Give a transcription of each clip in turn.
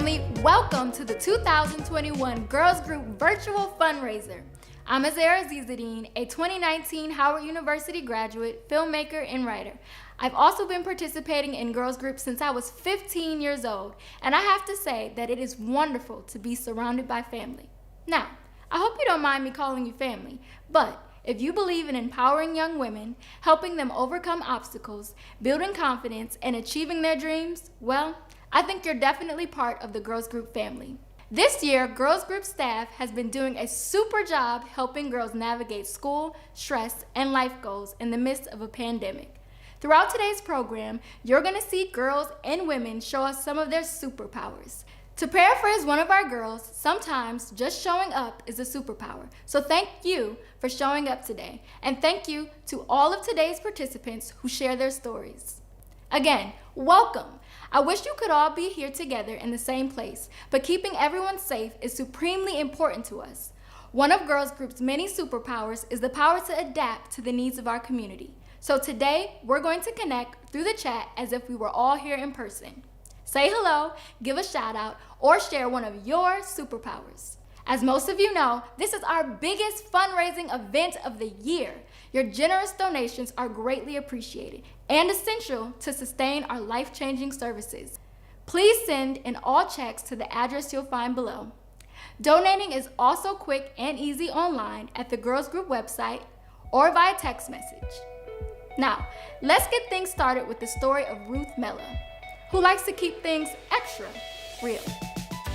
family, welcome to the 2021 Girls Group Virtual Fundraiser. I'm Azira Azizuddin, a 2019 Howard University graduate, filmmaker, and writer. I've also been participating in girls groups since I was 15 years old, and I have to say that it is wonderful to be surrounded by family. Now, I hope you don't mind me calling you family, but if you believe in empowering young women, helping them overcome obstacles, building confidence, and achieving their dreams, well, I think you're definitely part of the Girls Group family. This year, Girls Group staff has been doing a super job helping girls navigate school, stress, and life goals in the midst of a pandemic. Throughout today's program, you're going to see girls and women show us some of their superpowers. To paraphrase one of our girls, sometimes just showing up is a superpower. So thank you for showing up today, and thank you to all of today's participants who share their stories. Again, welcome. I wish you could all be here together in the same place, but keeping everyone safe is supremely important to us. One of Girls Group's many superpowers is the power to adapt to the needs of our community. So today, we're going to connect through the chat as if we were all here in person. Say hello, give a shout out, or share one of your superpowers. As most of you know, this is our biggest fundraising event of the year. Your generous donations are greatly appreciated and essential to sustain our life-changing services. Please send in all checks to the address you'll find below. Donating is also quick and easy online at the Girls Group website or via text message. Now, let's get things started with the story of Ruth Mella, who likes to keep things extra real.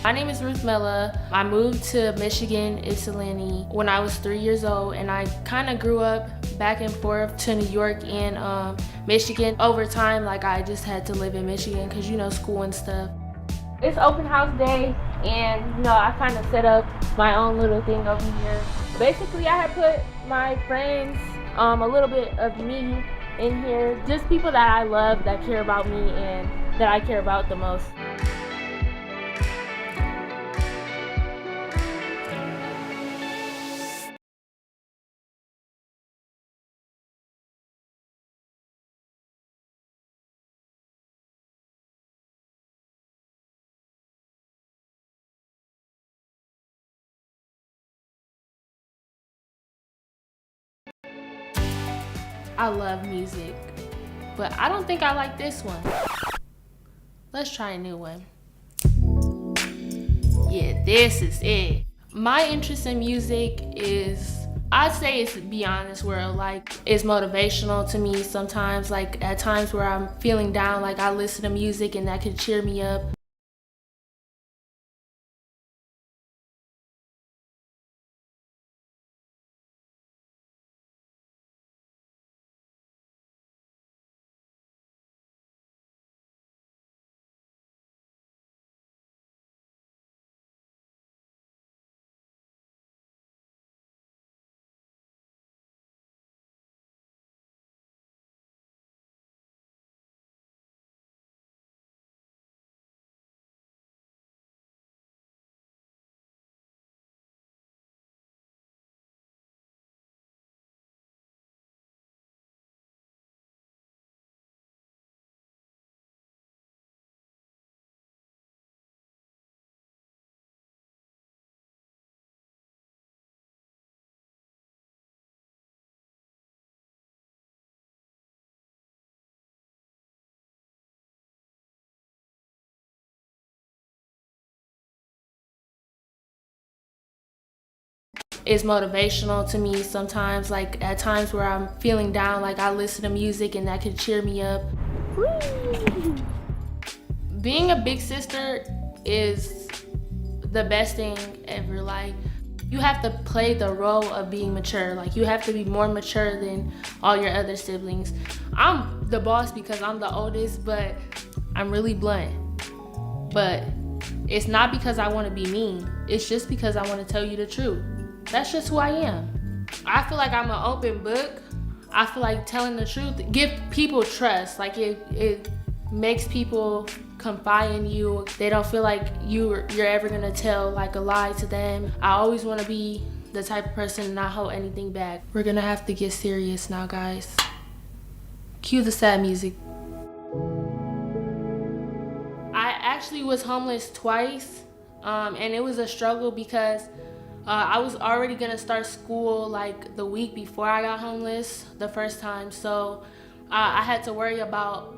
My name is Ruth Mella. I moved to Michigan, Ypsilanti, when I was 3 years old, and I kind of grew up back and forth to New York and Michigan. Over time, I just had to live in Michigan because, school and stuff. It's open house day, and, I kind of set up my own little thing over here. Basically, I had put my friends, a little bit of me in here, just people that I love, that care about me, and that I care about the most. I love music, but I don't think I like this one. Let's try a new one. Yeah, this is it. My interest in music is, I'd say it's beyond this world. It's motivational to me sometimes. At times where I'm feeling down, I listen to music and that can cheer me up. It's motivational to me sometimes. At times where I'm feeling down, I listen to music and that can cheer me up. Woo! Being a big sister is the best thing ever. You have to play the role of being mature. You have to be more mature than all your other siblings. I'm the boss because I'm the oldest, but I'm really blunt. But it's not because I want to be mean. It's just because I want to tell you the truth. That's just who I am. I feel like I'm an open book. I feel like telling the truth give people trust. It makes people confide in you. They don't feel like you're ever gonna tell a lie to them. I always want to be the type of person to not hold anything back. We're gonna have to get serious now, guys. Cue the sad music. I actually was homeless twice, and it was a struggle because I was already gonna start school like the week before I got homeless the first time. So I had to worry about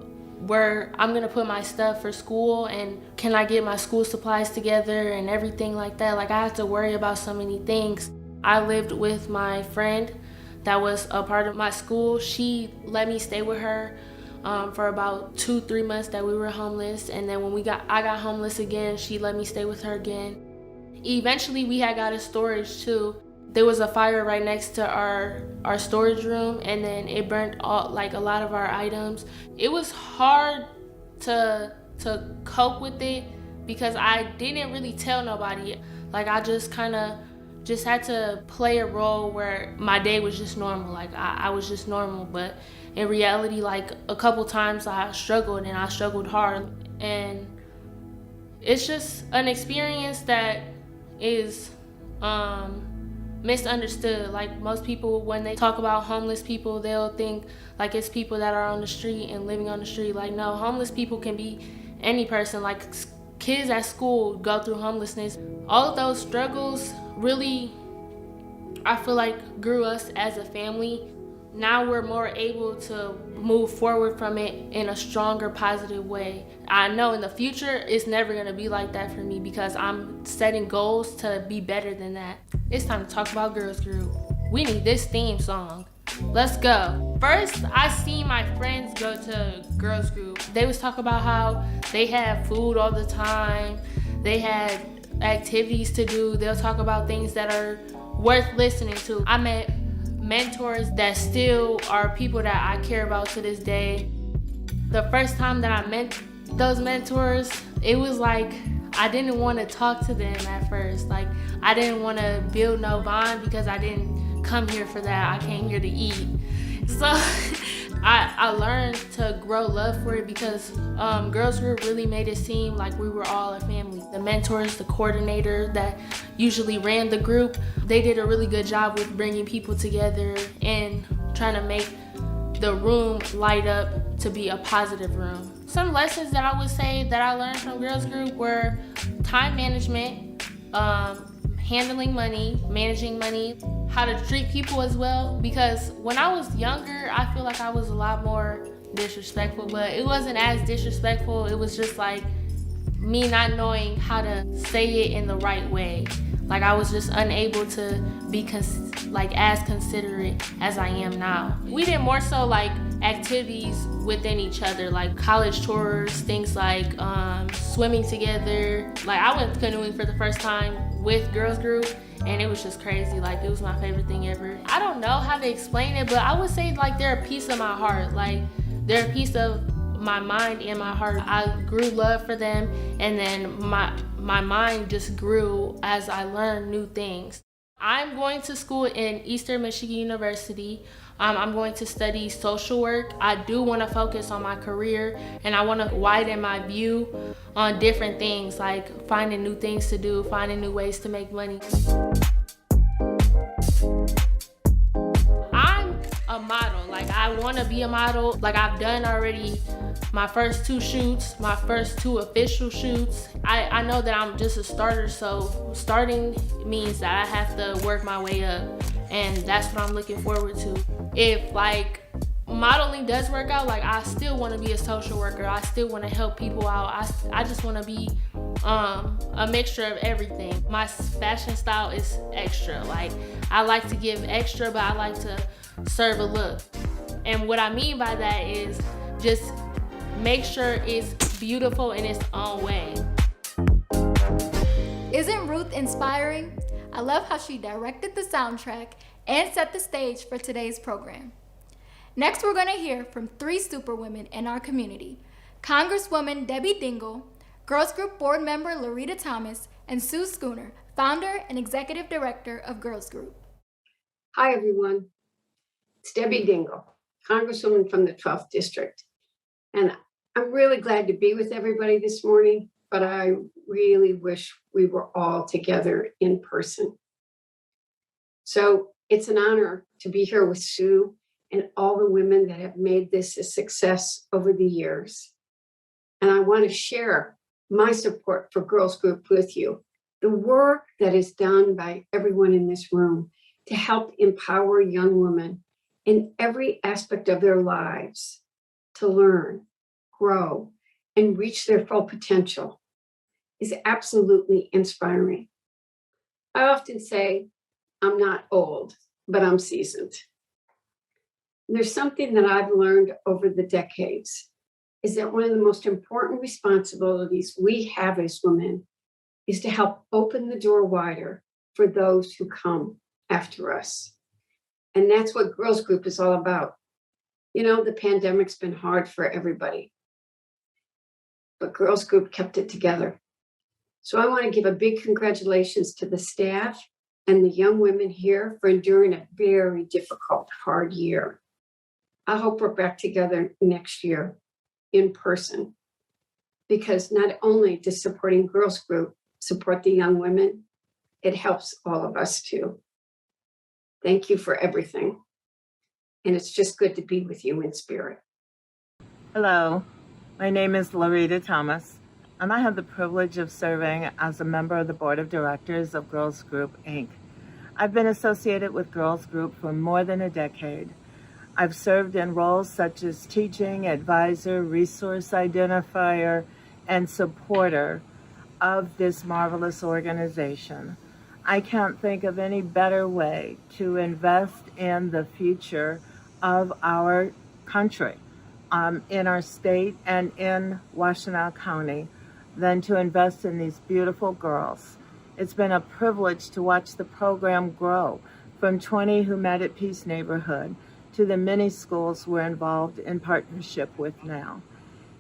where I'm gonna put my stuff for school and can I get my school supplies together and everything like that. Like I had to worry about so many things. I lived with my friend that was a part of my school. She let me stay with her for about 2-3 months that we were homeless, and then when I got homeless again, she let me stay with her again. Eventually we had got a storage too. There was a fire right next to our storage room, and then it burnt all like a lot of our items. It was hard to cope with it because I didn't really tell nobody. Like I just kind of just had to play a role where my day was just normal. Like I was just normal, but in reality, like a couple times I struggled, and I struggled hard. And it's just an experience that is misunderstood. Like most people, when they talk about homeless people, they'll think like it's people that are on the street and living on the street. Like no, homeless people can be any person. Like kids at school go through homelessness. All of those struggles really, I feel like, grew us as a family. Now we're more able to move forward from it in a stronger, positive way. I know in the future it's never gonna be like that for me because I'm setting goals to be better than that. It's time to talk about girls group. We need this theme song. Let's go. First, I seen my friends go to girls group. They was talking about how they had food all the time. They had activities to do. They'll talk about things that are worth listening to. I met mentors that still are people that I care about to this day. The first time that I met those mentors, it was like I didn't want to talk to them at first. Like I didn't want to build no bond because I didn't come here for that. I came here to eat. So I learned to grow love for it because girls group really made it seem like we were all a family. The mentors, the coordinator that usually ran the group, they did a really good job with bringing people together and trying to make the room light up to be a positive room. Some lessons that I would say that I learned from girls group were time management, handling money, managing money, how to treat people as well. Because when I was younger, I feel like I was a lot more disrespectful, but it wasn't as disrespectful. It was just like me not knowing how to say it in the right way. Like I was just unable to be as considerate as I am now. We did more so like activities within each other, like college tours, things like swimming together. Like I went canoeing for the first time with girls group, and it was just crazy. Like it was my favorite thing ever. I don't know how to explain it, but I would say like they're a piece of my heart. Like they're a piece of my mind and my heart. I grew love for them, and then my mind just grew as I learned new things. I'm going to school in Eastern Michigan University. I'm going to study social work. I do want to focus on my career, and I want to widen my view on different things, like finding new things to do, finding new ways to make money. I'm a model. Like I want to be a model. Like I've done already my first 2 shoots, my first 2 official shoots. I know that I'm just a starter, so starting means that I have to work my way up, and that's what I'm looking forward to. If like modeling does work out, like I still want to be a social worker. I still want to help people out. I just want to be a mixture of everything. My fashion style is extra. Like I like to give extra, but I like to serve a look. And what I mean by that is just make sure it's beautiful in its own way. Isn't Ruth inspiring? I love how she directed the soundtrack and set the stage for today's program. Next, we're going to hear from 3 superwomen in our community: Congresswoman Debbie Dingell, Girls Group Board Member Laurita Thomas, and Sue Schooner, founder and executive director of Girls Group. Hi, everyone. It's Debbie Dingell, Congresswoman from the 12th District. And I'm really glad to be with everybody this morning, but I really wish we were all together in person. So it's an honor to be here with Sue and all the women that have made this a success over the years. And I want to share my support for Girls Group with you. The work that is done by everyone in this room to help empower young women in every aspect of their lives to learn, grow, and reach their full potential is absolutely inspiring. I often say, I'm not old, but I'm seasoned. There's something that I've learned over the decades is that one of the most important responsibilities we have as women is to help open the door wider for those who come after us. And that's what Girls Group is all about. You know, the pandemic's been hard for everybody, but Girls Group kept it together. So I want to give a big congratulations to the staff and the young women here for enduring a very difficult, hard year. I hope we're back together next year in person, because not only does supporting Girls Group support the young women, it helps all of us too. Thank you for everything. And it's just good to be with you in spirit. Hello, my name is Laurita Thomas, and I have the privilege of serving as a member of the Board of Directors of Girls Group, Inc. I've been associated with Girls Group for more than a decade. I've served in roles such as teaching, advisor, resource identifier, and supporter of this marvelous organization. I can't think of any better way to invest in the future of our country, in our state and in Washtenaw County, than to invest in these beautiful girls. It's been a privilege to watch the program grow from 20 who met at Peace Neighborhood to the many schools we're involved in partnership with now.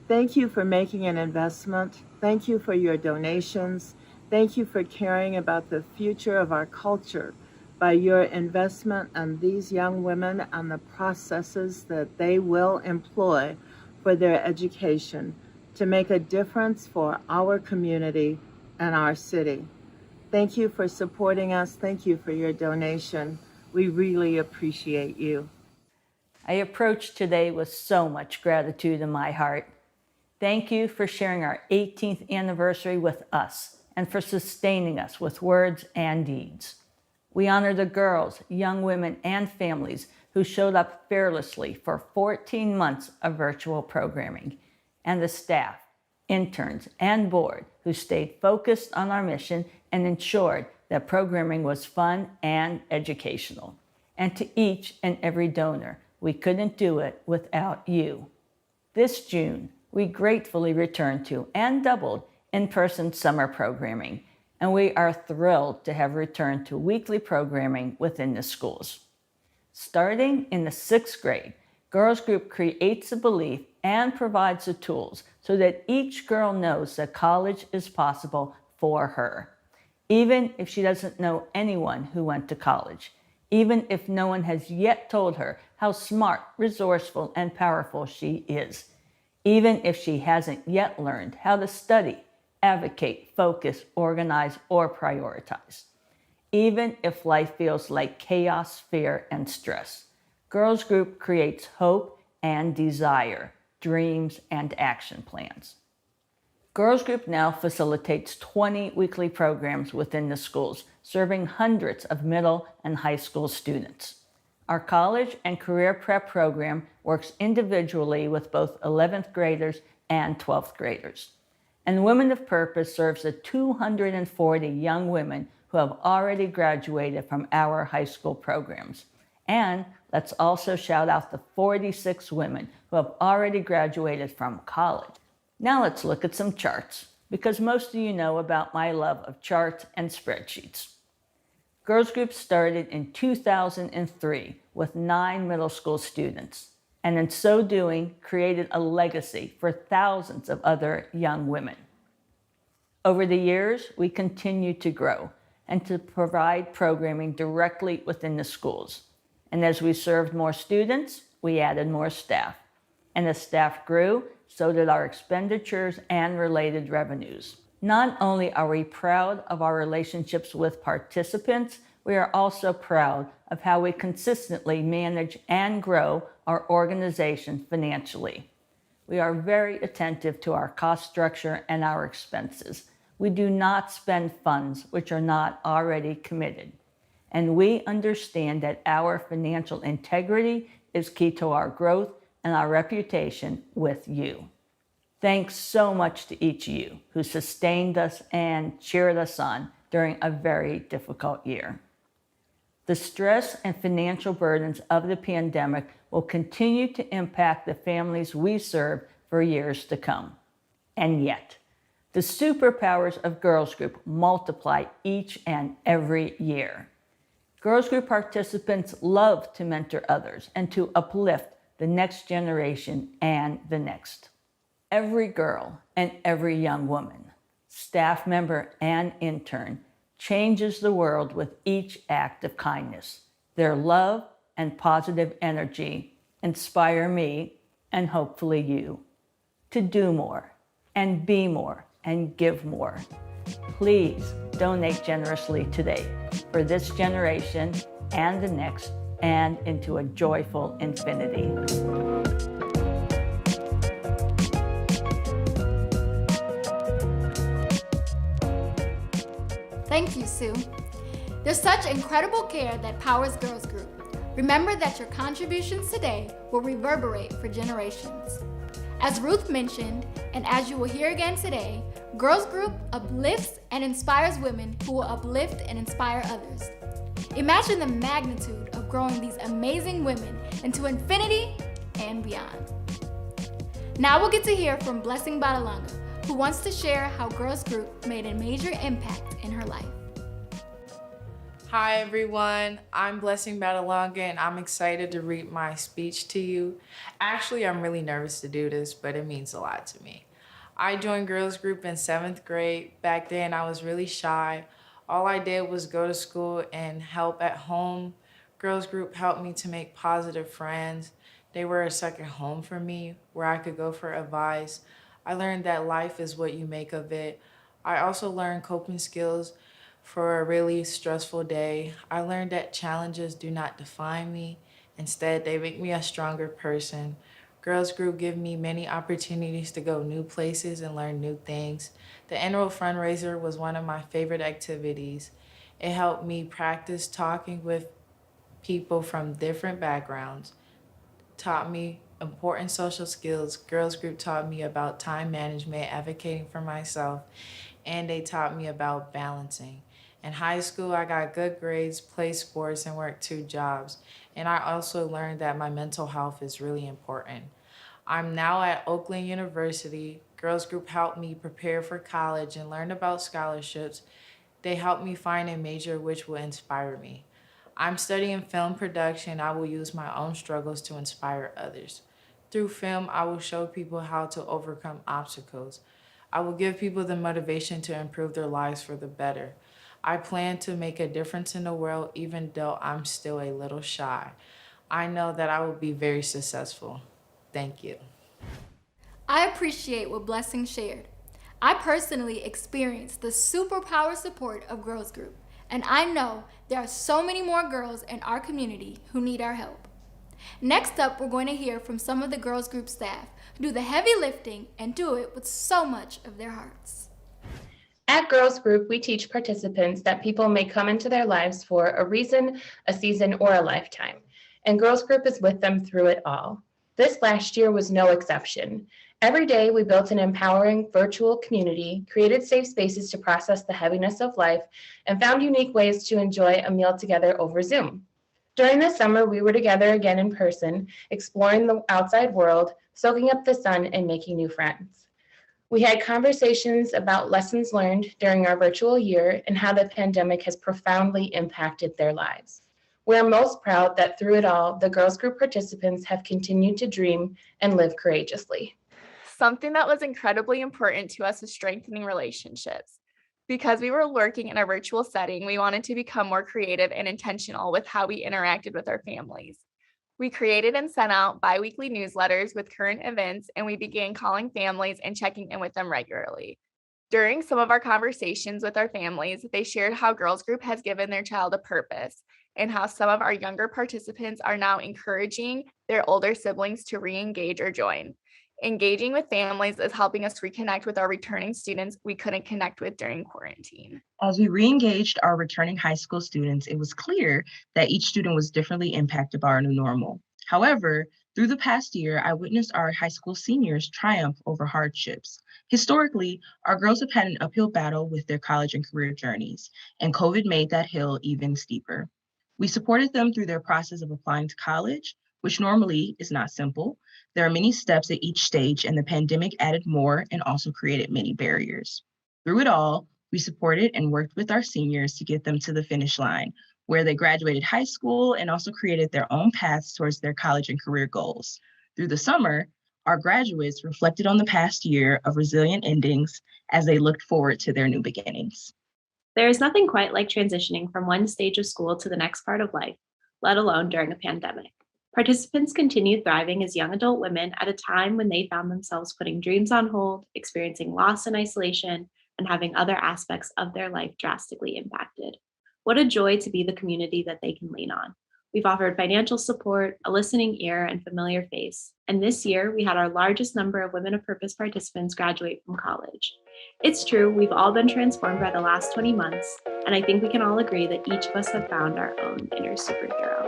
Thank you for making an investment. Thank you for your donations. Thank you for caring about the future of our culture by your investment in these young women and the processes that they will employ for their education to make a difference for our community and our city. Thank you for supporting us. Thank you for your donation. We really appreciate you. I approach today with so much gratitude in my heart. Thank you for sharing our 18th anniversary with us and for sustaining us with words and deeds. We honor the girls, young women, and families who showed up fearlessly for 14 months of virtual programming, and the staff, interns, and board who stayed focused on our mission and ensured that programming was fun and educational. And to each and every donor, we couldn't do it without you. This June, we gratefully returned to and doubled in-person summer programming, and we are thrilled to have returned to weekly programming within the schools. Starting in the 6th grade, Girls Group creates a belief and provides the tools so that each girl knows that college is possible for her, even if she doesn't know anyone who went to college, even if no one has yet told her how smart, resourceful, and powerful she is, even if she hasn't yet learned how to study, advocate, focus, organize, or prioritize. Even if life feels like chaos, fear, and stress, Girls Group creates hope and desire, dreams, and action plans. Girls Group now facilitates 20 weekly programs within the schools, serving hundreds of middle and high school students. Our college and career prep program works individually with both 11th graders and 12th graders. And Women of Purpose serves the 240 young women who have already graduated from our high school programs. And let's also shout out the 46 women who have already graduated from college. Now let's look at some charts, because most of you know about my love of charts and spreadsheets. Girls Group started in 2003 with 9 middle school students, and in so doing, created a legacy for thousands of other young women. Over the years, we continued to grow and to provide programming directly within the schools. And as we served more students, we added more staff. And as staff grew, so did our expenditures and related revenues. Not only are we proud of our relationships with participants, we are also proud of how we consistently manage and grow our organization financially. We are very attentive to our cost structure and our expenses. We do not spend funds which are not already committed. And we understand that our financial integrity is key to our growth and our reputation with you. Thanks so much to each of you who sustained us and cheered us on during a very difficult year. The stress and financial burdens of the pandemic will continue to impact the families we serve for years to come. And yet, the superpowers of Girls Group multiply each and every year. Girls Group participants love to mentor others and to uplift the next generation and the next. Every girl and every young woman, staff member and intern, changes the world with each act of kindness. Their love and positive energy inspire me, and hopefully you, to do more and be more and give more. Please donate generously today for this generation and the next, and into a joyful infinity. Thank you, Sue. There's such incredible care that powers Girls Group. Remember that your contributions today will reverberate for generations. As Ruth mentioned, and as you will hear again today, Girls Group uplifts and inspires women who will uplift and inspire others. Imagine the magnitude of growing these amazing women into infinity and beyond. Now we'll get to hear from Blessing Badalanga, who wants to share how Girls Group made a major impact in her life. Hi everyone, I'm Blessing Badalanga and I'm excited to read my speech to you. Actually, I'm really nervous to do this, but it means a lot to me. I joined Girls Group in 7th grade. Back then I was really shy. All I did was go to school and help at home. Girls Group helped me to make positive friends. They were a second home for me where I could go for advice. I learned that life is what you make of it. I also learned coping skills for a really stressful day. I learned that challenges do not define me. Instead, they make me a stronger person. Girls Group give me many opportunities to go new places and learn new things. The annual fundraiser was one of my favorite activities. It helped me practice talking with people from different backgrounds, taught me important social skills. Girls Group taught me about time management, advocating for myself, and they taught me about balancing. In high school, I got good grades, played sports, and worked 2 jobs. And I also learned that my mental health is really important. I'm now at Oakland University. Girls Group helped me prepare for college and learn about scholarships. They helped me find a major which will inspire me. I'm studying film production. I will use my own struggles to inspire others. Through film, I will show people how to overcome obstacles. I will give people the motivation to improve their lives for the better. I plan to make a difference in the world even though I'm still a little shy. I know that I will be very successful. Thank you. I appreciate what Blessing shared. I personally experienced the superpower support of Girls Group, and I know there are so many more girls in our community who need our help. Next up, we're going to hear from some of the Girls Group staff who do the heavy lifting and do it with so much of their hearts. At Girls Group, we teach participants that people may come into their lives for a reason, a season, or a lifetime, and Girls Group is with them through it all. This last year was no exception. Every day, we built an empowering virtual community, created safe spaces to process the heaviness of life, and found unique ways to enjoy a meal together over Zoom. During the summer, we were together again in person, exploring the outside world, soaking up the sun, and making new friends. We had conversations about lessons learned during our virtual year and how the pandemic has profoundly impacted their lives. We're most proud that through it all, the Girls Group participants have continued to dream and live courageously. Something that was incredibly important to us is strengthening relationships. Because we were working in a virtual setting, we wanted to become more creative and intentional with how we interacted with our families. We created and sent out bi-weekly newsletters with current events, and we began calling families and checking in with them regularly. During some of our conversations with our families, they shared how Girls Group has given their child a purpose and how some of our younger participants are now encouraging their older siblings to re-engage or join. Engaging with families is helping us reconnect with our returning students we couldn't connect with during quarantine. As we re-engaged our returning high school students, it was clear that each student was differently impacted by our new normal. However, through the past year, I witnessed our high school seniors triumph over hardships. Historically, our girls have had an uphill battle with their college and career journeys, and COVID made that hill even steeper. We supported them through their process of applying to college, which normally is not simple. There are many steps at each stage, and the pandemic added more and also created many barriers. Through it all, we supported and worked with our seniors to get them to the finish line, where they graduated high school and also created their own paths towards their college and career goals. Through the summer, our graduates reflected on the past year of resilient endings as they looked forward to their new beginnings. There is nothing quite like transitioning from one stage of school to the next part of life, let alone during a pandemic. Participants continue thriving as young adult women at a time when they found themselves putting dreams on hold, experiencing loss and isolation, and having other aspects of their life drastically impacted. What a joy to be the community that they can lean on. We've offered financial support, a listening ear, and familiar face. And this year, we had our largest number of Women of Purpose participants graduate from college. It's true, we've all been transformed by the last 20 months, and I think we can all agree that each of us have found our own inner superhero.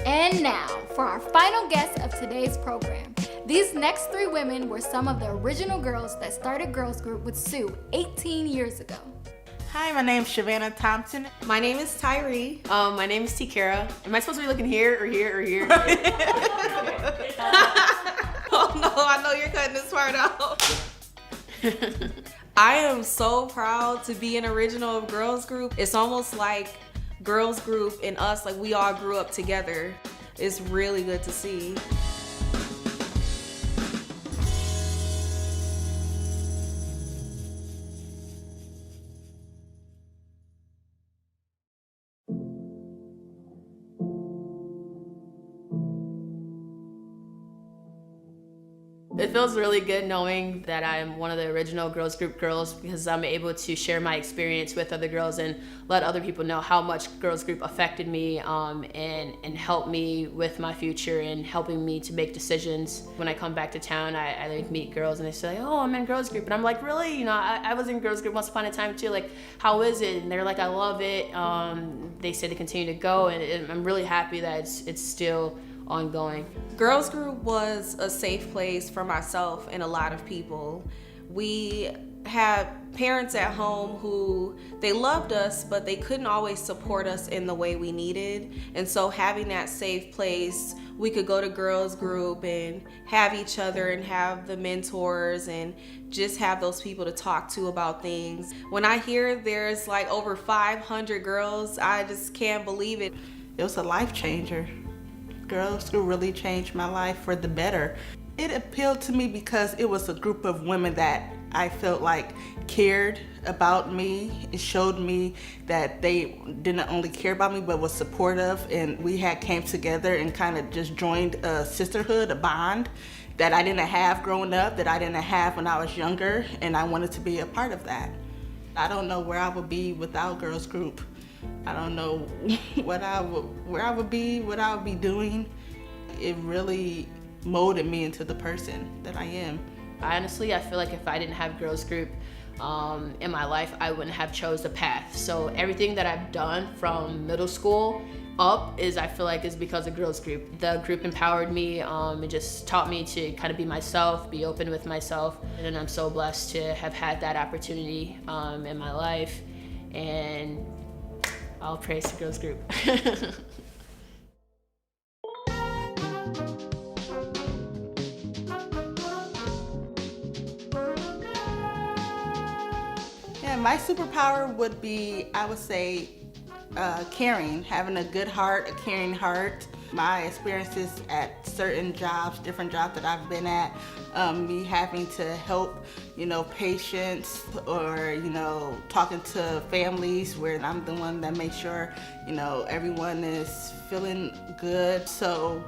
And now, for our final guest of today's program. These next three women were some of the original girls that started Girls Group with Sue 18 years ago. Hi, my name's Shavanna Thompson. My name is Taire. My name is Taire. Am I supposed to be looking here or here or here? Oh no, I know you're cutting this part out. I am so proud to be an original of Girls Group. It's almost like Girls Group and us, like we all grew up together. It's really good to see. It feels really good knowing that I'm one of the original Girls Group girls because I'm able to share my experience with other girls and let other people know how much Girls Group affected me and helped me with my future and helping me to make decisions. When I come back to town, I like meet girls and they say, oh, I'm in Girls Group. And I'm like, really? You know, I was in Girls Group once upon a time too. Like, how is it? And they're like, I love it. They say to continue to go and I'm really happy that it's still ongoing. Girls Group was a safe place for myself and a lot of people. We had parents at home who they loved us, but they couldn't always support us in the way we needed. And so having that safe place, we could go to Girls Group and have each other and have the mentors and just have those people to talk to about things. When I hear there's like over 500 girls, I just can't believe it. It was a life changer. Girls Group really changed my life for the better. It appealed to me because it was a group of women that I felt like cared about me. It showed me that they didn't only care about me but was supportive, and we had came together and kind of just joined a sisterhood, a bond that I didn't have growing up, that I didn't have when I was younger, and I wanted to be a part of that. I don't know where I would be without Girls Group. I don't know where I would be, what I would be doing. It really molded me into the person that I am. Honestly, I feel like if I didn't have Girls Group in my life, I wouldn't have chose the path. So everything that I've done from middle school up I feel like is because of Girls Group. The group empowered me, it just taught me to kind of be myself, be open with myself. And I'm so blessed to have had that opportunity in my life. And all praise to Girls Group. Yeah, my superpower would be, I would say, caring, having a good heart, a caring heart. My experiences at certain jobs, different jobs that I've been at, me having to help, patients or, talking to families where I'm the one that makes sure, everyone is feeling good. So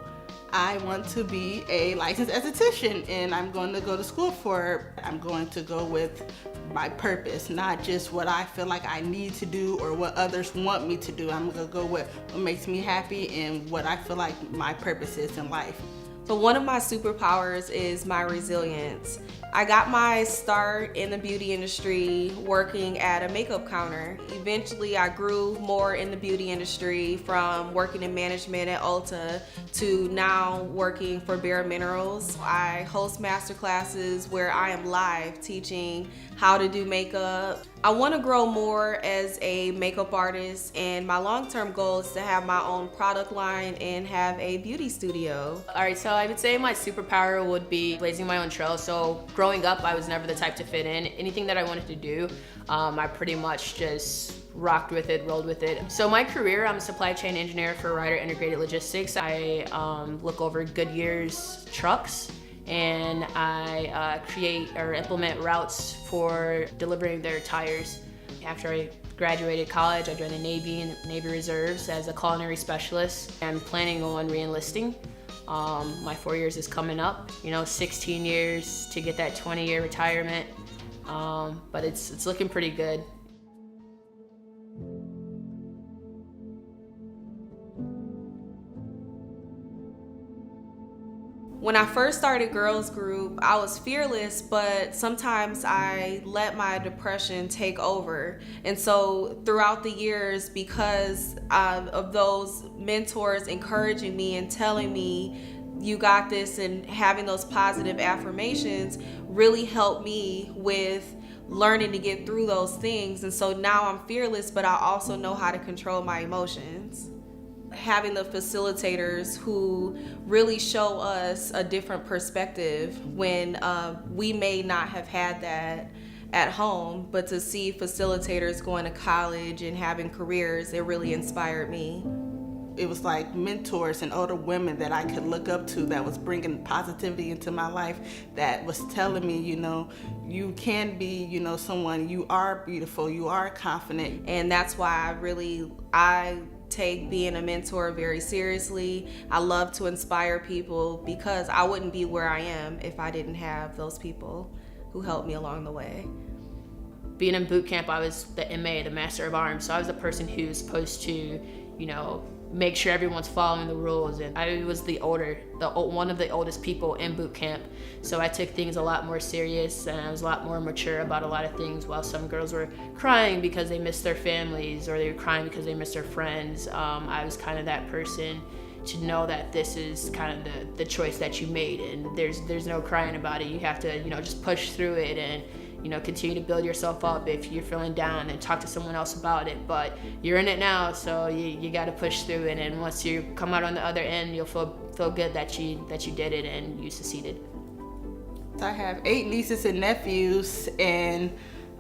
I want to be a licensed esthetician, and I'm going to go to school for it. I'm going to go with my purpose, not just what I feel like I need to do or what others want me to do. I'm going to go with what makes me happy and what I feel like my purpose is in life. But one of my superpowers is my resilience. I got my start in the beauty industry working at a makeup counter. Eventually, I grew more in the beauty industry from working in management at Ulta to now working for Bare Minerals. I host masterclasses where I am live teaching how to do makeup. I want to grow more as a makeup artist, and my long-term goal is to have my own product line and have a beauty studio. All right, so I would say my superpower would be blazing my own trail. So growing up, I was never the type to fit in. Anything that I wanted to do, I pretty much just rocked with it, rolled with it. So my career, I'm a supply chain engineer for Ryder Integrated Logistics. I look over Goodyear's trucks, and I create or implement routes for delivering their tires. After I graduated college, I joined the Navy and Navy Reserves as a culinary specialist. I'm planning on re-enlisting. My 4 years is coming up, 16 years to get that 20-year retirement, but it's looking pretty good. When I first started girls group, I was fearless, but sometimes I let my depression take over. And so throughout the years, because of those mentors encouraging me and telling me, you got this, and having those positive affirmations really helped me with learning to get through those things. And so now I'm fearless, but I also know how to control my emotions. Having the facilitators who really show us a different perspective when we may not have had that at home, but to see facilitators going to college and having careers, it really inspired me. It was like mentors and older women that I could look up to that was bringing positivity into my life, that was telling me, you can be, someone, you are beautiful, you are confident. And that's why I take being a mentor very seriously. I love to inspire people because I wouldn't be where I am if I didn't have those people who helped me along the way. Being in boot camp, I was the MA, the Master of Arms, so I was the person who was supposed to, make sure everyone's following the rules, and I was one of the oldest people in boot camp, so I took things a lot more serious, and I was a lot more mature about a lot of things. While some girls were crying because they missed their families, or they were crying because they missed their friends, I was kind of that person to know that this is kind of the choice that you made, and there's no crying about it. You have to just push through it and continue to build yourself up. If you're feeling down, and talk to someone else about it, but you're in it now, so you got to push through it, and once you come out on the other end, you'll feel good that you did it and you succeeded. I have 8 nieces and nephews, and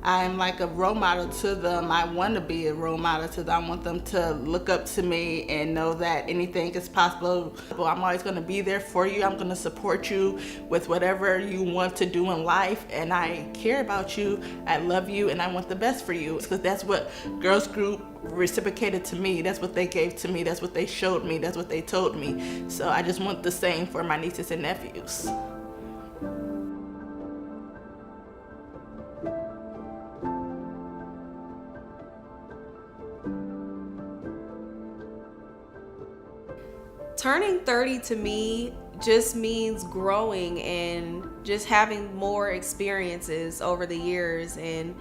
I'm like a role model to them. I want to be a role model to them. I want them to look up to me and know that anything is possible. I'm always going to be there for you. I'm going to support you with whatever you want to do in life, and I care about you. I love you, and I want the best for you, because that's what Girls Group reciprocated to me. That's what they gave to me. That's what they showed me. That's what they told me. So I just want the same for my nieces and nephews. Turning 30 to me just means growing and just having more experiences over the years, and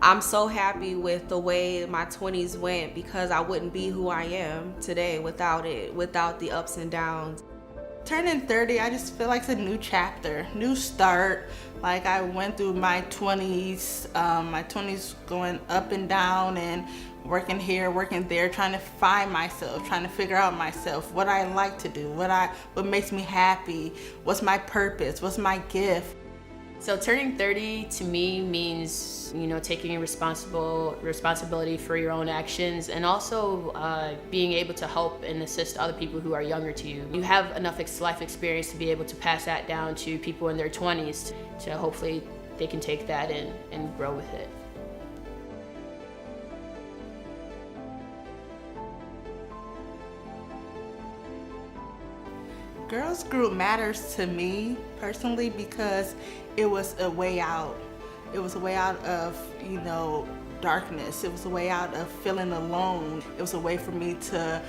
I'm so happy with the way my 20s went, because I wouldn't be who I am today without the ups and downs. Turning 30, I just feel like it's a new chapter, new start. Like, I went through my 20s going up and down and working here, working there, trying to find myself, trying to figure out myself, what I like to do, what makes me happy, what's my purpose, what's my gift. So turning 30 to me means, taking responsibility for your own actions, and also being able to help and assist other people who are younger to you. You have enough life experience to be able to pass that down to people in their 20s, so hopefully they can take that and grow with it. Girls group matters to me personally because it was a way out. It was a way out of, darkness. It was a way out of feeling alone. It was a way for me to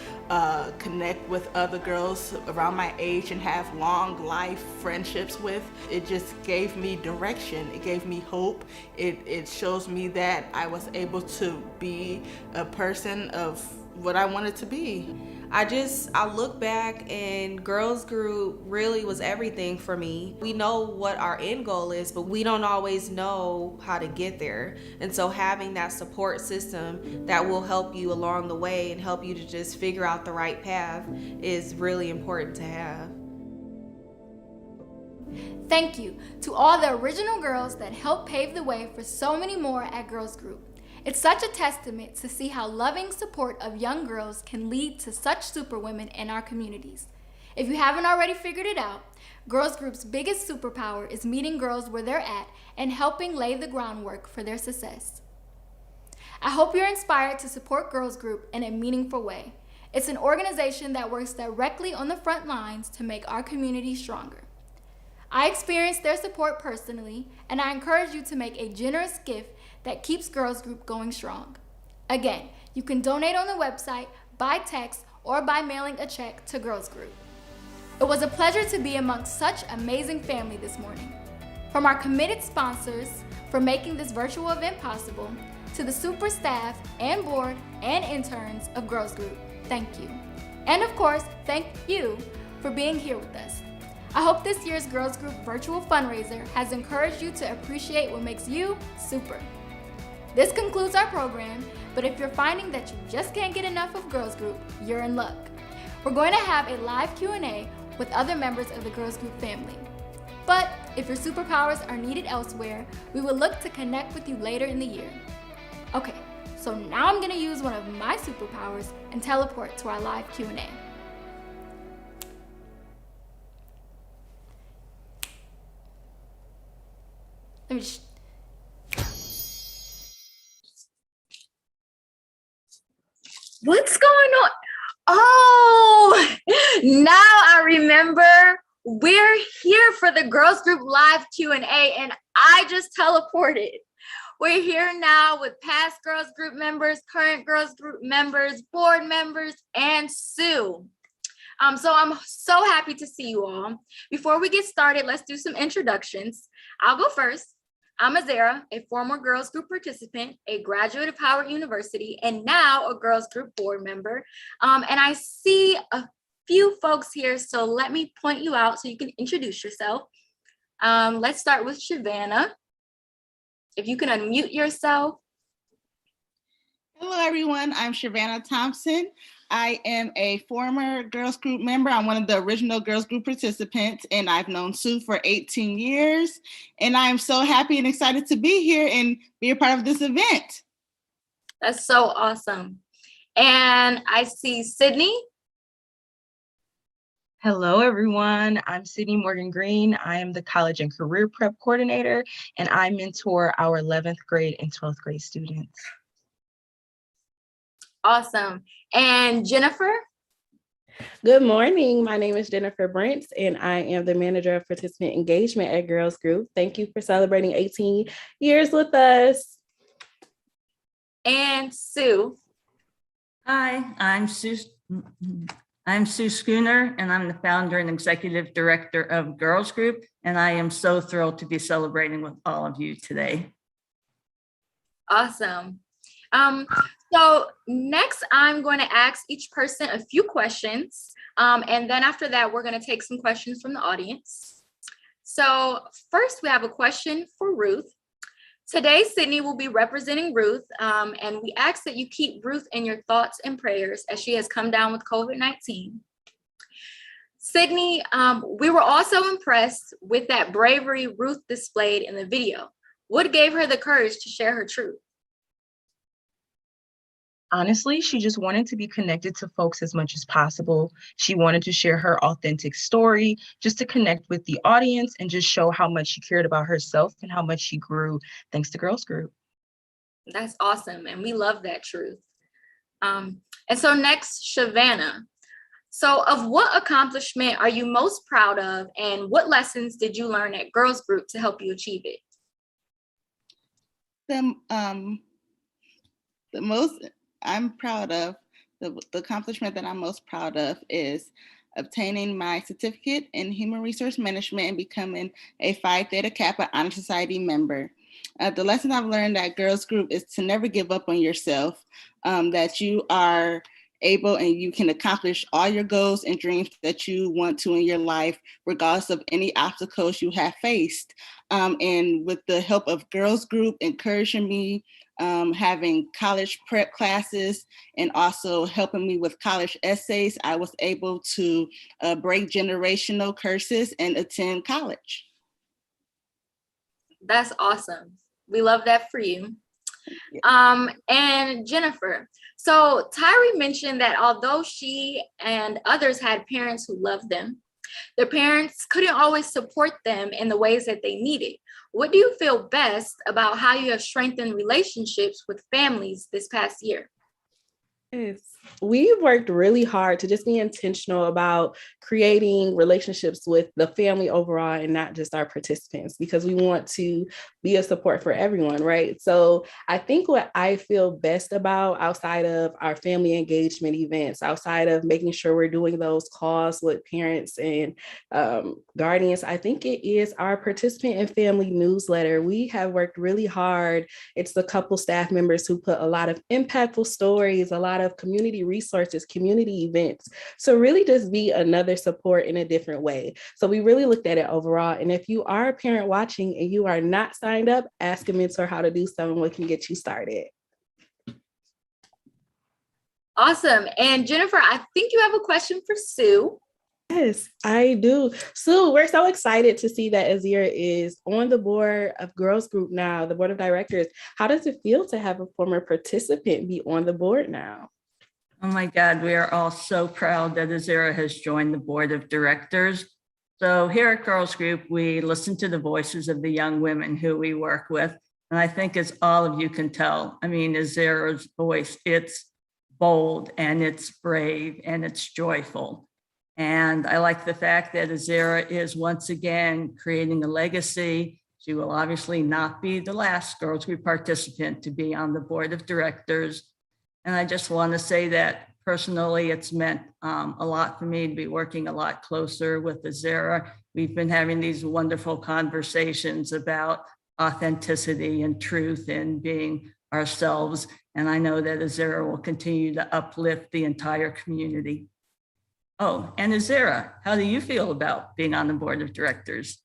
connect with other girls around my age and have long life friendships with. It just gave me direction. It gave me hope. It shows me that I was able to be a person of what I wanted to be. I look back and girls group really was everything for me. We know what our end goal is, but we don't always know how to get there. And so having that support system that will help you along the way and help you to just figure out the right path is really important to have. Thank you to all the original girls that helped pave the way for so many more at Girls Group. It's such a testament to see how loving support of young girls can lead to such superwomen in our communities. If you haven't already figured it out, Girls Group's biggest superpower is meeting girls where they're at and helping lay the groundwork for their success. I hope you're inspired to support Girls Group in a meaningful way. It's an organization that works directly on the front lines to make our community stronger. I experienced their support personally, and I encourage you to make a generous gift that keeps Girls Group going strong. Again, you can donate on the website, by text, or by mailing a check to Girls Group. It was a pleasure to be amongst such amazing family this morning. From our committed sponsors for making this virtual event possible, to the super staff and board and interns of Girls Group, thank you. And of course, thank you for being here with us. I hope this year's Girls Group virtual fundraiser has encouraged you to appreciate what makes you super. This concludes our program, but if you're finding that you just can't get enough of Girls Group, you're in luck. We're going to have a live Q&A with other members of the Girls Group family. But if your superpowers are needed elsewhere, we will look to connect with you later in the year. Okay, so now I'm going to use one of my superpowers and teleport to our live Q&A. Let me just... What's going on? Oh, now I remember. We're here for the Girls Group Live Q&A, and I just teleported. We're here now with past Girls Group members, current Girls Group members, board members, and Sue. So I'm so happy to see you all. Before we get started, let's do some introductions. I'll go first. I'm Azira, a former Girls Group participant, a graduate of Howard University, and now a Girls Group board member. And I see a few folks here, so let me point you out so you can introduce yourself. Let's start with Shavanna. If you can unmute yourself. Hello, everyone. I'm Shavanna Thompson. I am a former Girls Group member. I'm one of the original Girls Group participants, and I've known Sue for 18 years. And I'm so happy and excited to be here and be a part of this event. That's so awesome. And I see Sydney. Hello, everyone. I'm Sydney Morgan Green. I am the College and Career Prep Coordinator, and I mentor our 11th grade and 12th grade students. Awesome. And Jennifer? Good morning. My name is Jennifer Brents, and I am the Manager of Participant Engagement at Girls Group. Thank you for celebrating 18 years with us. And Sue? Hi, I'm Sue Schooner, and I'm the founder and executive director of Girls Group, and I am so thrilled to be celebrating with all of you today. Awesome. So next, I'm going to ask each person a few questions, and then after that, we're going to take some questions from the audience. So first, we have a question for Ruth. Today, Sydney will be representing Ruth, and we ask that you keep Ruth in your thoughts and prayers as she has come down with COVID-19. Sydney, we were also impressed with that bravery Ruth displayed in the video. What gave her the courage to share her truth? Honestly, she just wanted to be connected to folks as much as possible. She wanted to share her authentic story, just to connect with the audience and just show how much she cared about herself and how much she grew thanks to Girls Group. That's awesome, and we love that truth. And so next, Shavanna. So, of what accomplishment are you most proud of, and what lessons did you learn at Girls Group to help you achieve it? The most I'm proud of, the accomplishment that I'm most proud of is obtaining my certificate in human resource management and becoming a Phi Theta Kappa Honor Society member. The lesson I've learned at Girls Group is to never give up on yourself, that you are able and you can accomplish all your goals and dreams that you want to in your life, regardless of any obstacles you have faced. And with the help of Girls Group encouraging me, having college prep classes, and also helping me with college essays, I was able to break generational curses and attend college. That's awesome. We love that for you. And Jennifer, so Taire mentioned that although she and others had parents who loved them, their parents couldn't always support them in the ways that they needed. What do you feel best about how you have strengthened relationships with families this past year? Yes. We've worked really hard to just be intentional about creating relationships with the family overall and not just our participants, because we want to be a support for everyone, right? So I think what I feel best about outside of our family engagement events, outside of making sure we're doing those calls with parents and guardians, I think it is our participant and family newsletter. We have worked really hard. It's the couple staff members who put a lot of impactful stories, a lot of community resources, community events. So really just be another support in a different way. So we really looked at it overall. And if you are a parent watching and you are not signed up, ask a mentor how to do so and what can get you started. Awesome. And Jennifer, I think you have a question for Sue. Yes, I do. Sue, we're so excited to see that Azira is on the board of Girls Group now, the board of directors. How does it feel to have a former participant be on the board now? Oh my God, we are all so proud that Azira has joined the board of directors. So here at Girls Group, we listen to the voices of the young women who we work with. And I think as all of you can tell, I mean, Azira's voice, it's bold and it's brave and it's joyful. And I like the fact that Azira is once again creating a legacy. She will obviously not be the last Girls Group participant to be on the board of directors. And I just want to say that personally, it's meant a lot for me to be working a lot closer with Azira. We've been having these wonderful conversations about authenticity and truth and being ourselves. And I know that Azira will continue to uplift the entire community. Oh, and Azira, how do you feel about being on the board of directors?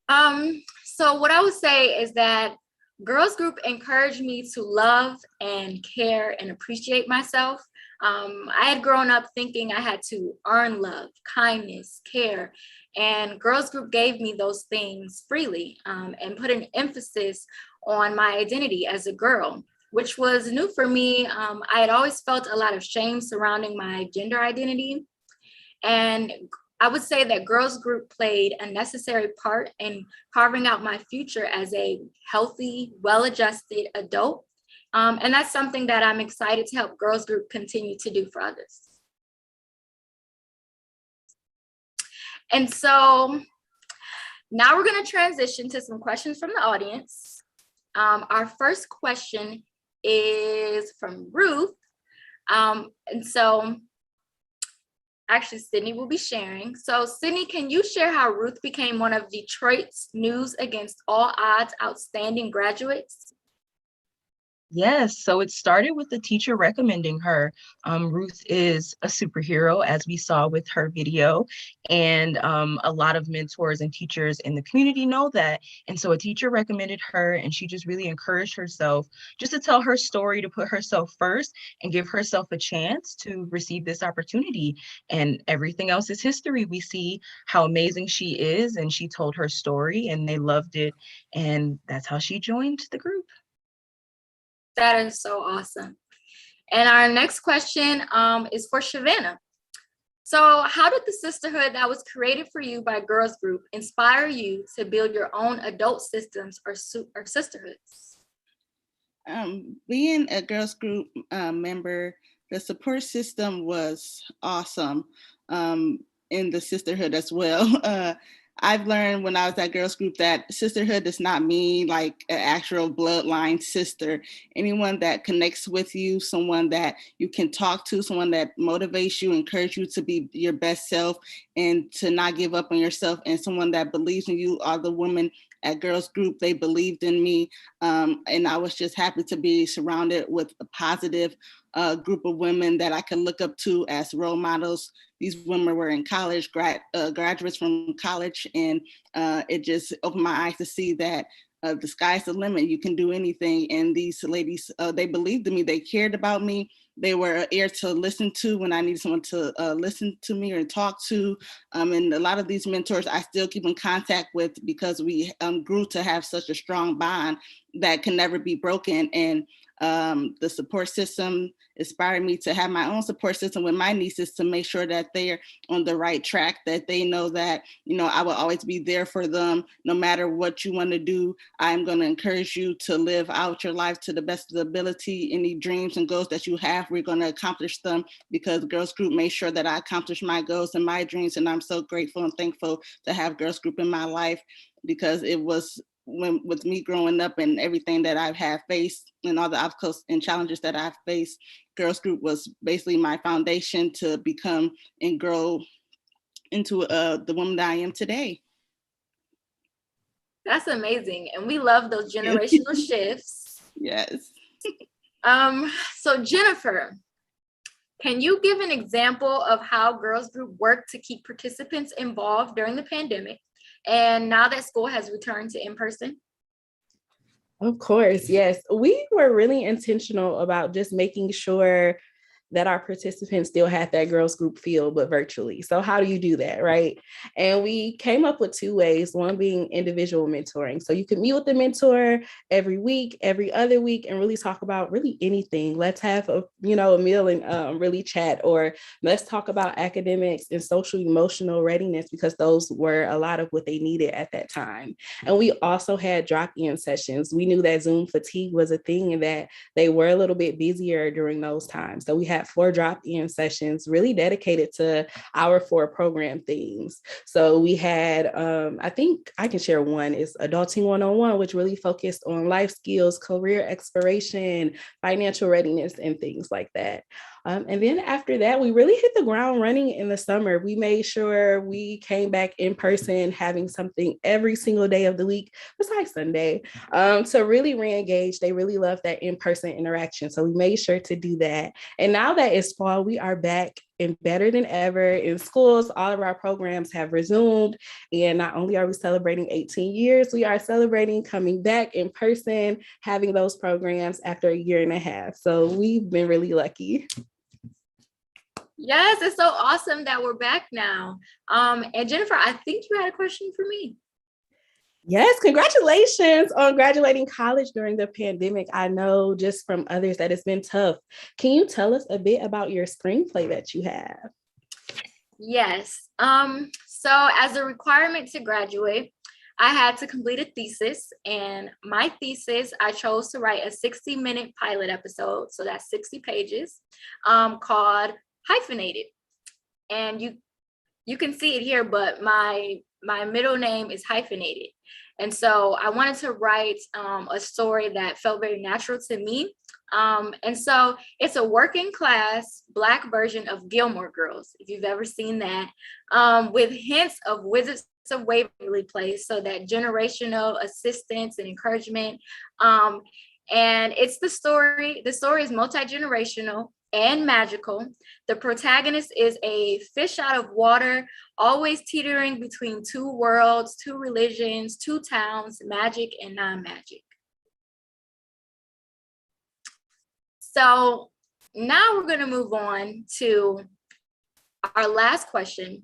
So what I would say is that Girls Group encouraged me to love and care and appreciate myself. I had grown up thinking I had to earn love, kindness, care, and Girls Group gave me those things freely and put an emphasis on my identity as a girl, which was new for me. I had always felt a lot of shame surrounding my gender identity. And I would say that Girls Group played a necessary part in carving out my future as a healthy, well-adjusted adult. And that's something that I'm excited to help Girls Group continue to do for others. And so now we're going to transition to some questions from the audience. Our first question is from Ruth. And so actually Sydney will be sharing. So Sydney, can you share how Ruth became one of Detroit's News Against All Odds outstanding graduates? Yes, so it started with the teacher recommending her. Ruth is a superhero, as we saw with her video, and a lot of mentors and teachers in the community know that. And so a teacher recommended her, and she just really encouraged herself just to tell her story, to put herself first and give herself a chance to receive this opportunity. And everything else is history. We see how amazing she is, and she told her story, and they loved it. And that's how she joined the group. That is so awesome. And our next question is for Shavanna. So how did the sisterhood that was created for you by Girls Group inspire you to build your own adult systems or sisterhoods? Being a Girls Group member The support system was awesome, in the sisterhood as well. I've learned when I was at girls group that sisterhood does not mean like an actual bloodline sister. Anyone that connects with you, someone that you can talk to, someone that motivates you, encourages you to be your best self and to not give up on yourself, and someone that believes in you are the women at girls group. They believed in me, and I was just happy to be surrounded with a positive group of women that I can look up to as role models. These women were in college, graduates from college, and it just opened my eyes to see that the sky's the limit. You can do anything. And these ladies, they believed in me. They cared about me. They were an ear to listen to when I needed someone to listen to me or talk to. And a lot of these mentors I still keep in contact with because we grew to have such a strong bond that can never be broken. And the support system inspired me to have my own support system with my nieces to make sure that they're on the right track, that they know that, you know, I will always be there for them. No matter what you want to do, I'm going to encourage you to live out your life to the best of the ability. Any dreams and goals that you have, we're going to accomplish them, because Girls Group made sure that I accomplished my goals and my dreams. And I'm so grateful and thankful to have Girls Group in my life, because it was with me growing up and everything that I've had faced and all the obstacles and challenges that I've faced, Girls Group was basically my foundation to become and grow into the woman that I am today. That's amazing. And we love those generational shifts. Yes. So Jennifer, can you give an example of how Girls Group worked to keep participants involved during the pandemic, and now that school has returned to in-person? Of course, yes. We were really intentional about just making sure that our participants still had that girls group feel, but virtually. So how do you do that, right? And we came up with two ways, one being individual mentoring. So you can meet with the mentor every week, every other week, and really talk about really anything. Let's have a meal and really chat, or let's talk about academics and social emotional readiness, because those were a lot of what they needed at that time. And we also had drop-in sessions. We knew that Zoom fatigue was a thing and that they were a little bit busier during those times. So we had 4 drop-in sessions really dedicated to our 4 program themes. So we had, I think I can share one, is Adulting 101, which really focused on life skills, career exploration, financial readiness, and things like that. And then after that, we really hit the ground running in the summer. We made sure we came back in person, having something every single day of the week, besides Sunday, to really re-engage. They really love that in-person interaction. So we made sure to do that. And now that it's fall, we are back and better than ever in schools. All of our programs have resumed. And not only are we celebrating 18 years, we are celebrating coming back in person, having those programs after a year and a half. So we've been really lucky. Yes, it's so awesome that we're back now. And Jennifer, I think you had a question for me. Yes, congratulations on graduating college during the pandemic. I know just from others that it's been tough. Can you tell us a bit about your screenplay that you have? Yes. So as a requirement to graduate, I had to complete a thesis, and my thesis, I chose to write a 60-minute pilot episode. So that's 60 pages, called Hyphenated. And you can see it here, but my middle name is hyphenated. And so I wanted to write a story that felt very natural to me. And so it's a working class Black version of Gilmore Girls, if you've ever seen that, with hints of Wizards of Waverly Place, so that generational assistance and encouragement. And it's the story is multi-generational and magical. The protagonist is a fish out of water, always teetering between 2 worlds, 2 religions, 2 towns, magic and non-magic. So now we're going to move on to our last question.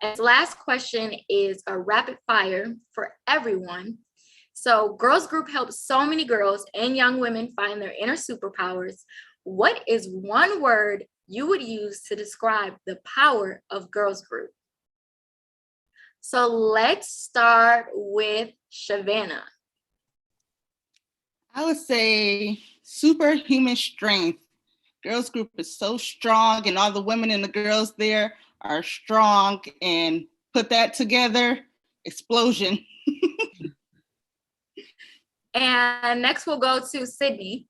And the last question is a rapid fire for everyone. So Girls Group helps so many girls and young women find their inner superpowers. What is one word you would use to describe the power of Girls Group? So let's start with Shavanna. I would say superhuman strength. girls group is so strong, and all the women and the girls there are strong, and put that together, explosion. And next we'll go to Sydney.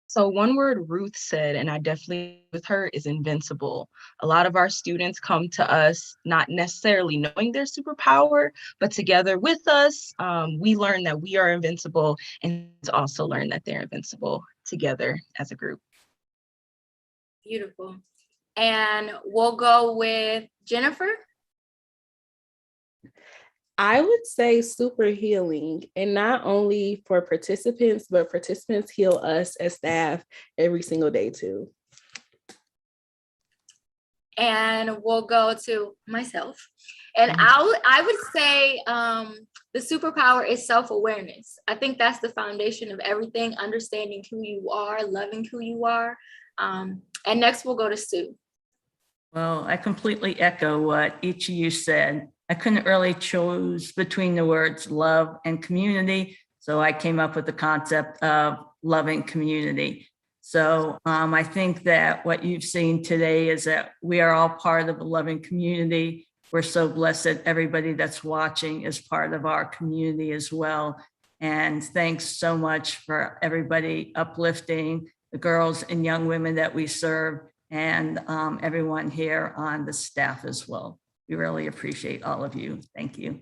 So one word Ruth said, and I definitely with her, is invincible. A lot of our students come to us not necessarily knowing their superpower, but together with us, we learn that we are invincible, and also learn that they're invincible together as a group. Beautiful. And we'll go with Jennifer. I would say super healing, and not only for participants, but participants heal us as staff every single day too. And we'll go to myself. And I would say the superpower is self-awareness. I think that's the foundation of everything, understanding who you are, loving who you are. And next we'll go to Sue. Well, I completely echo what each of you said. I couldn't really choose between the words love and community, so I came up with the concept of loving community. So I think that what you've seen today is that we are all part of a loving community. We're so blessed that everybody that's watching is part of our community as well. And thanks so much for everybody uplifting the girls and young women that we serve, and everyone here on the staff as well. We really appreciate all of you. Thank you.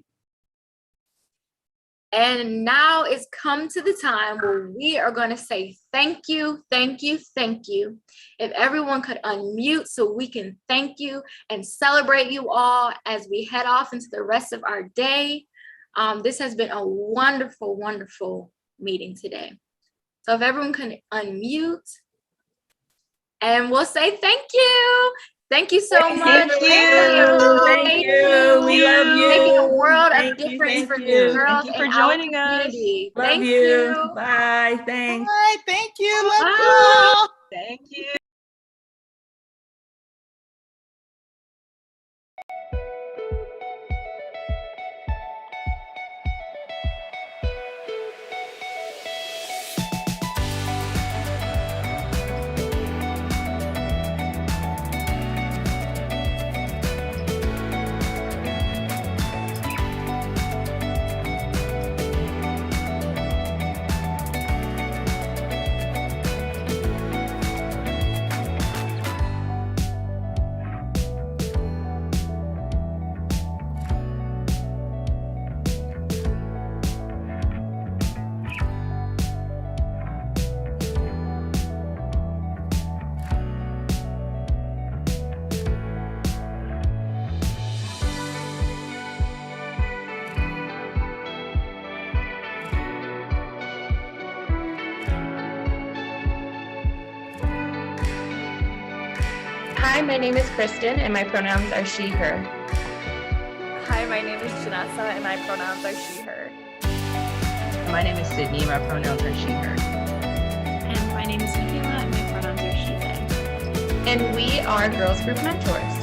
And now it's come to the time where we are going to say thank you, thank you, thank you. If everyone could unmute so we can thank you and celebrate you all as we head off into the rest of our day. This has been a wonderful, wonderful meeting today. So if everyone can unmute, and we'll say thank you. Thank you so much. Thank you. We love you. Making a world of difference for the girls Thank you for in joining our us. community. Love Thank you. Bye. Thanks. Bye. Thank you. Love Bye. you all. Thank you. Hi, my name is Kristen, and my pronouns are she, her. Hi, my name is Janessa, and my pronouns are she, her. My name is Sydney, and my pronouns are she, her. And my name is Michaela, and my pronouns are she, they. And we are Girls Group Mentors.